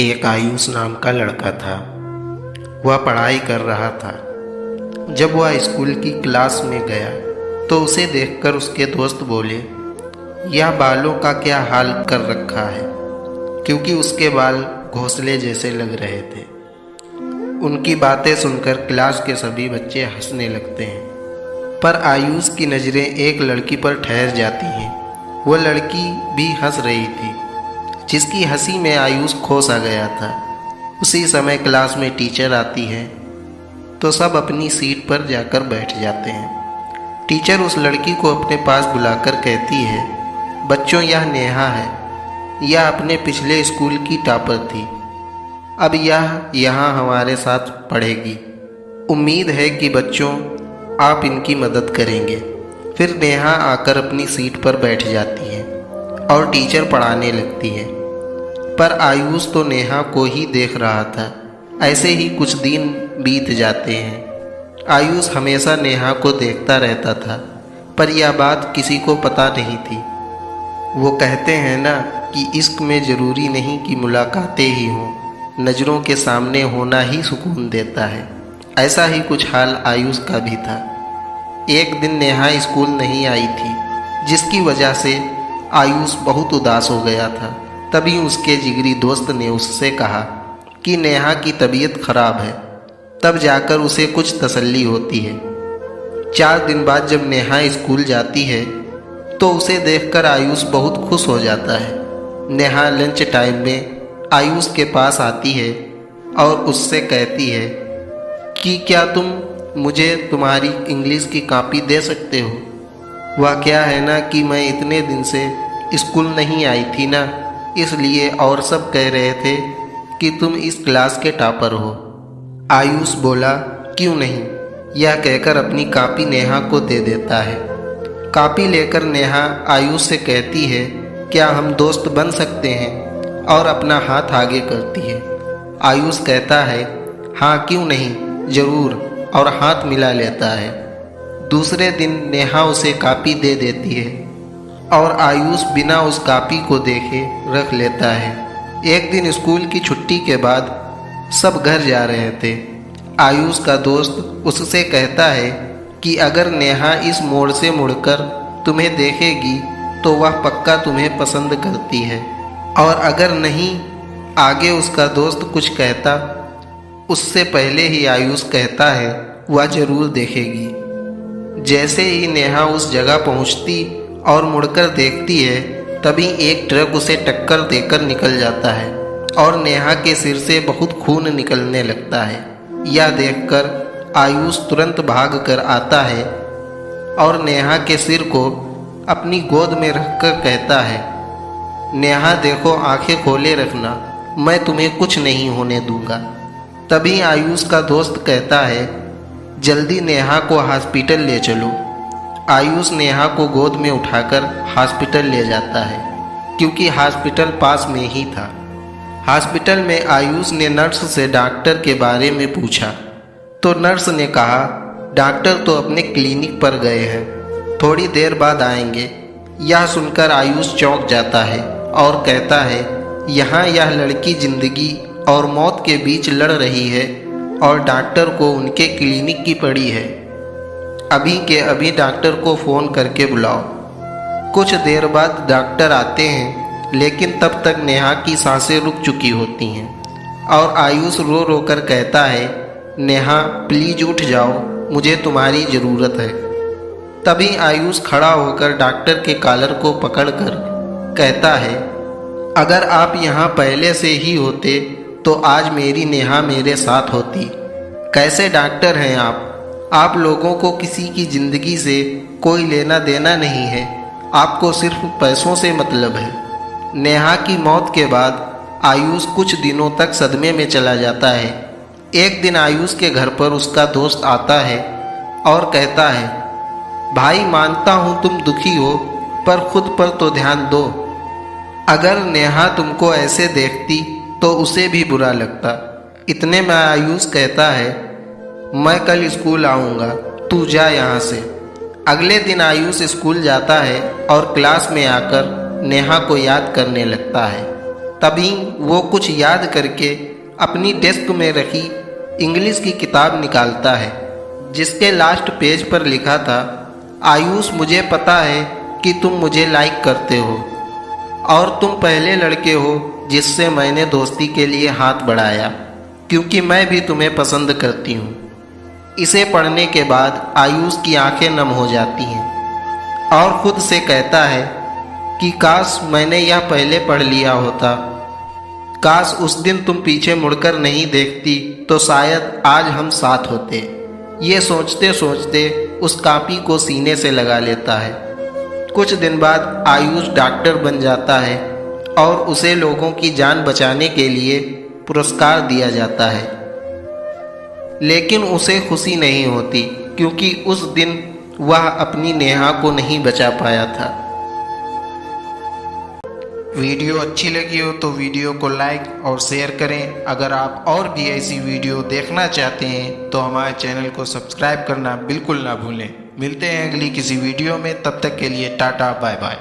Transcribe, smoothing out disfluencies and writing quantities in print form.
एक आयुष नाम का लड़का था। वह पढ़ाई कर रहा था। जब वह स्कूल की क्लास में गया तो उसे देखकर उसके दोस्त बोले, यह बालों का क्या हाल कर रखा है, क्योंकि उसके बाल घोंसले जैसे लग रहे थे। उनकी बातें सुनकर क्लास के सभी बच्चे हंसने लगते हैं, पर आयुष की नज़रें एक लड़की पर ठहर जाती हैं। वो लड़की भी हंस रही थी, जिसकी हंसी में आयुष खो सा गया था। उसी समय क्लास में टीचर आती है तो सब अपनी सीट पर जाकर बैठ जाते हैं। टीचर उस लड़की को अपने पास बुलाकर कहती है, बच्चों यह नेहा है। यह अपने पिछले स्कूल की टॉपर थी। अब यह यहाँ हमारे साथ पढ़ेगी। उम्मीद है कि बच्चों आप इनकी मदद करेंगे। फिर नेहा आकर अपनी सीट पर बैठ जाती है और टीचर पढ़ाने लगती है। पर आयुष तो नेहा को ही देख रहा था। ऐसे ही कुछ दिन बीत जाते हैं। आयुष हमेशा नेहा को देखता रहता था, पर यह बात किसी को पता नहीं थी। वो कहते हैं ना कि इश्क में ज़रूरी नहीं कि मुलाकातें ही हों, नज़रों के सामने होना ही सुकून देता है। ऐसा ही कुछ हाल आयुष का भी था। एक दिन नेहा स्कूल नहीं आई थी, जिसकी वजह से आयुष बहुत उदास हो गया था। तभी उसके जिगरी दोस्त ने उससे कहा कि नेहा की तबीयत खराब है। तब जाकर उसे कुछ तसल्ली होती है। 4 दिन बाद जब नेहा स्कूल जाती है तो उसे देखकर आयुष बहुत खुश हो जाता है। नेहा लंच टाइम में आयुष के पास आती है और उससे कहती है कि क्या तुम मुझे तुम्हारी इंग्लिश की कॉपी दे सकते हो। वह क्या है ना कि मैं इतने दिन से स्कूल नहीं आई थी ना, इसलिए और सब कह रहे थे कि तुम इस क्लास के टॉपर हो। आयुष बोला, क्यों नहीं। यह कहकर अपनी कॉपी नेहा को दे देता है। कॉपी लेकर नेहा आयुष से कहती है, क्या हम दोस्त बन सकते हैं, और अपना हाथ आगे करती है। आयुष कहता है, हाँ क्यों नहीं, ज़रूर, और हाथ मिला लेता है। दूसरे दिन नेहा उसे कॉपी दे देती है और आयुष बिना उस कॉपी को देखे रख लेता है। एक दिन स्कूल की छुट्टी के बाद सब घर जा रहे थे। आयुष का दोस्त उससे कहता है कि अगर नेहा इस मोड़ से मुड़कर तुम्हें देखेगी तो वह पक्का तुम्हें पसंद करती है, और अगर नहीं, आगे उसका दोस्त कुछ कहता उससे पहले ही आयुष कहता है वह ज़रूर देखेगी। जैसे ही नेहा उस जगह पहुंचती और मुड़कर देखती है, तभी एक ट्रक उसे टक्कर देकर निकल जाता है और नेहा के सिर से बहुत खून निकलने लगता है। यह देखकर आयुष तुरंत भाग कर आता है और नेहा के सिर को अपनी गोद में रखकर कहता है, नेहा देखो, आंखें खोले रखना, मैं तुम्हें कुछ नहीं होने दूंगा। तभी आयुष का दोस्त कहता है, जल्दी नेहा को हॉस्पिटल ले चलो। आयुष नेहा को गोद में उठाकर हॉस्पिटल ले जाता है, क्योंकि हॉस्पिटल पास में ही था। हॉस्पिटल में आयुष ने नर्स से डॉक्टर के बारे में पूछा तो नर्स ने कहा, डॉक्टर तो अपने क्लिनिक पर गए हैं, थोड़ी देर बाद आएंगे। यह सुनकर आयुष चौंक जाता है और कहता है, यहाँ यह लड़की जिंदगी और मौत के बीच लड़ रही है और डॉक्टर को उनके क्लिनिक की पड़ी है। अभी के अभी डॉक्टर को फ़ोन करके बुलाओ। कुछ देर बाद डॉक्टर आते हैं, लेकिन तब तक नेहा की सांसें रुक चुकी होती हैं और आयुष रो रो कर कहता है, नेहा प्लीज़ उठ जाओ, मुझे तुम्हारी ज़रूरत है। तभी आयुष खड़ा होकर डॉक्टर के कॉलर को पकड़कर कहता है, अगर आप यहाँ पहले से ही होते तो आज मेरी नेहा मेरे साथ होती। कैसे डॉक्टर हैं आप लोगों को किसी की ज़िंदगी से कोई लेना देना नहीं है, आपको सिर्फ पैसों से मतलब है। नेहा की मौत के बाद आयुष कुछ दिनों तक सदमे में चला जाता है। एक दिन आयुष के घर पर उसका दोस्त आता है और कहता है, भाई मानता हूँ तुम दुखी हो, पर खुद पर तो ध्यान दो। अगर नेहा तुमको ऐसे देखती तो उसे भी बुरा लगता। इतने में आयुष कहता है, मैं कल स्कूल आऊँगा, तू जा यहाँ से। अगले दिन आयुष स्कूल जाता है और क्लास में आकर नेहा को याद करने लगता है। तभी वो कुछ याद करके अपनी डेस्क में रखी इंग्लिश की किताब निकालता है, जिसके लास्ट पेज पर लिखा था, आयुष, मुझे पता है कि तुम मुझे लाइक करते हो और तुम पहले लड़के हो जिससे मैंने दोस्ती के लिए हाथ बढ़ाया, क्योंकि मैं भी तुम्हें पसंद करती हूँ। इसे पढ़ने के बाद आयुष की आंखें नम हो जाती हैं और खुद से कहता है कि काश मैंने यह पहले पढ़ लिया होता, काश उस दिन तुम पीछे मुड़कर नहीं देखती तो शायद आज हम साथ होते। ये सोचते सोचते उस कॉपी को सीने से लगा लेता है। कुछ दिन बाद आयुष डॉक्टर बन जाता है और उसे लोगों की जान बचाने के लिए पुरस्कार दिया जाता है, लेकिन उसे खुशी नहीं होती क्योंकि उस दिन वह अपनी नेहा को नहीं बचा पाया था। वीडियो अच्छी लगी हो तो वीडियो को लाइक और शेयर करें। अगर आप और भी ऐसी वीडियो देखना चाहते हैं तो हमारे चैनल को सब्सक्राइब करना बिल्कुल ना भूलें। मिलते हैं अगली किसी वीडियो में, तब तक के लिए टाटा बाय बाय।